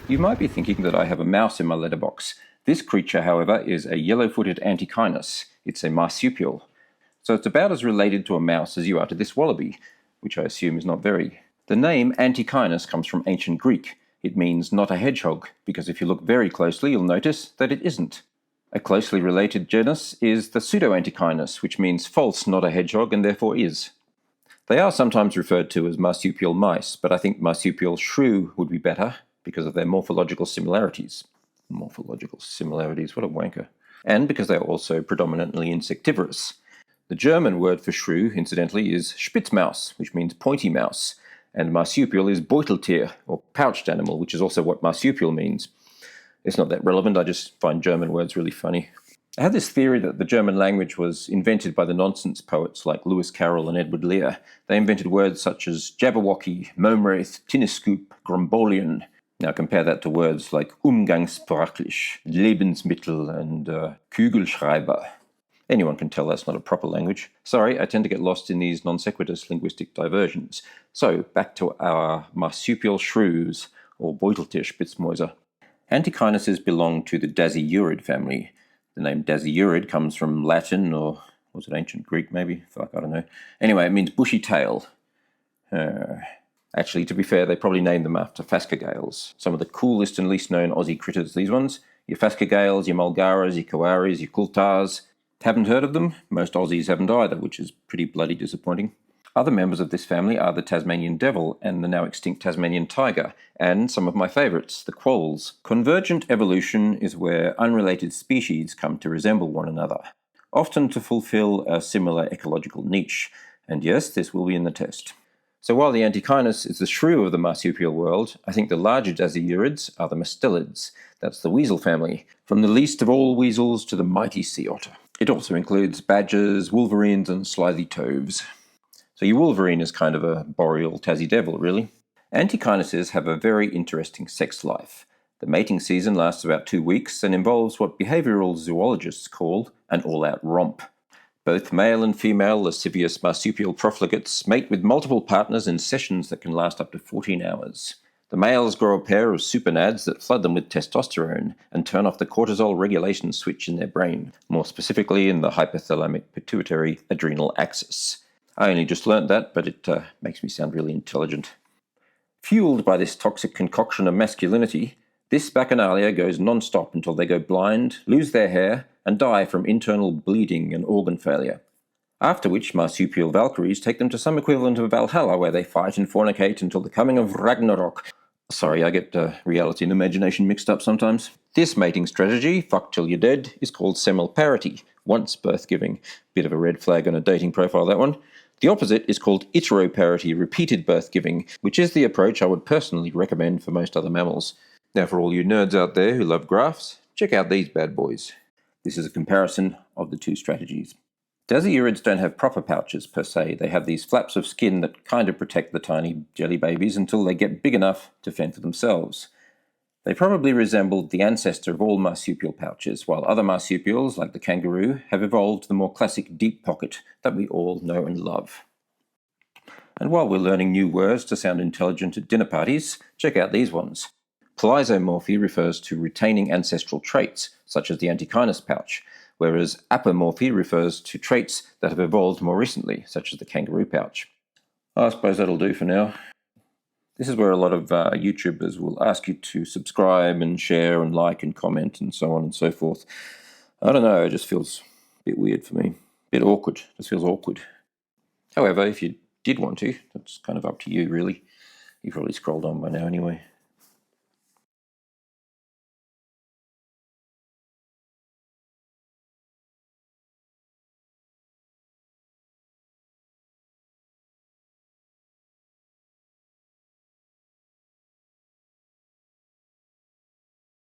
You might be thinking that I have a mouse in my letterbox. This creature, however, is a yellow-footed antechinus. It's a marsupial. So it's about as related to a mouse as you are to this wallaby, which I assume is not very. The name Antechinus comes from ancient Greek. It means not a hedgehog, because if you look very closely, you'll notice that it isn't. A closely related genus is the pseudo-antechinus, which means false, not a hedgehog, and therefore is. They are sometimes referred to as marsupial mice, but I think marsupial shrew would be better because of their morphological similarities. Morphological similarities, what a wanker. And because they are also predominantly insectivorous. The German word for shrew, incidentally, is Spitzmaus, which means pointy mouse, and marsupial is Beuteltiere, or pouched animal, which is also what marsupial means. It's not that relevant, I just find German words really funny. I have this theory that the German language was invented by the nonsense poets like Lewis Carroll and Edward Lear. They invented words such as Jabberwocky, Momwraith, Tinnescoop, Grombolian. Now compare that to words like umgangssprachlich, Lebensmittel, and Kugelschreiber. Anyone can tell that's not a proper language. Sorry, I tend to get lost in these non sequitous linguistic diversions. So, back to our marsupial shrews, or Beuteltiere Spitzmäuse. Antechinuses belong to the Dasyurid family. The name Dasyurid comes from Latin, or was it ancient Greek maybe? Fuck, I don't know. Anyway, it means bushy tail. Actually, to be fair, they probably named them after phascogales. Some of the coolest and least known Aussie critters, these ones. Your phascogales, your mulgaras, your koaris, your kultars. Haven't heard of them? Most Aussies haven't either, which is pretty bloody disappointing. Other members of this family are the Tasmanian devil and the now extinct Tasmanian tiger, and some of my favourites, the quolls. Convergent evolution is where unrelated species come to resemble one another, often to fulfill a similar ecological niche. And yes, this will be in the test. So while the Antechinus is the shrew of the marsupial world, I think the larger Dasyurids are the mustelids. That's the weasel family, from the least of all weasels to the mighty sea otter. It also includes badgers, wolverines, and slithy toves. So your wolverine is kind of a boreal Tassie devil, really. Antechinuses have a very interesting sex life. The mating season lasts about 2 weeks and involves what behavioural zoologists call an all-out romp. Both male and female lascivious marsupial profligates mate with multiple partners in sessions that can last up to 14 hours. The males grow a pair of supernads that flood them with testosterone and turn off the cortisol regulation switch in their brain, more specifically in the hypothalamic pituitary adrenal axis. I only just learnt that, but it makes me sound really intelligent. Fueled by this toxic concoction of masculinity, this bacchanalia goes non-stop until they go blind, lose their hair, and die from internal bleeding and organ failure. After which marsupial Valkyries take them to some equivalent of Valhalla, where they fight and fornicate until the coming of Ragnarok. Sorry, I get reality and imagination mixed up sometimes. This mating strategy, fuck till you're dead, is called semelparity, once birth-giving. Bit of a red flag on a dating profile, that one. The opposite is called iteroparity, repeated birth-giving, which is the approach I would personally recommend for most other mammals. Now for all you nerds out there who love graphs, check out these bad boys. This is a comparison of the two strategies. Dasyurids don't have proper pouches per se. They have these flaps of skin that kind of protect the tiny jelly babies until they get big enough to fend for themselves. They probably resembled the ancestor of all marsupial pouches, while other marsupials, like the kangaroo, have evolved the more classic deep pocket that we all know and love. And while we're learning new words to sound intelligent at dinner parties, check out these ones. Plizomorphy refers to retaining ancestral traits, such as the Antechinus pouch, whereas apomorphy refers to traits that have evolved more recently, such as the kangaroo pouch. I suppose that'll do for now. This is where a lot of YouTubers will ask you to subscribe and share and like and comment and so on and so forth. I don't know, it just feels a bit weird for me. A bit awkward. It just feels awkward. However, if you did want to, that's kind of up to you, really. You've probably scrolled on by now anyway.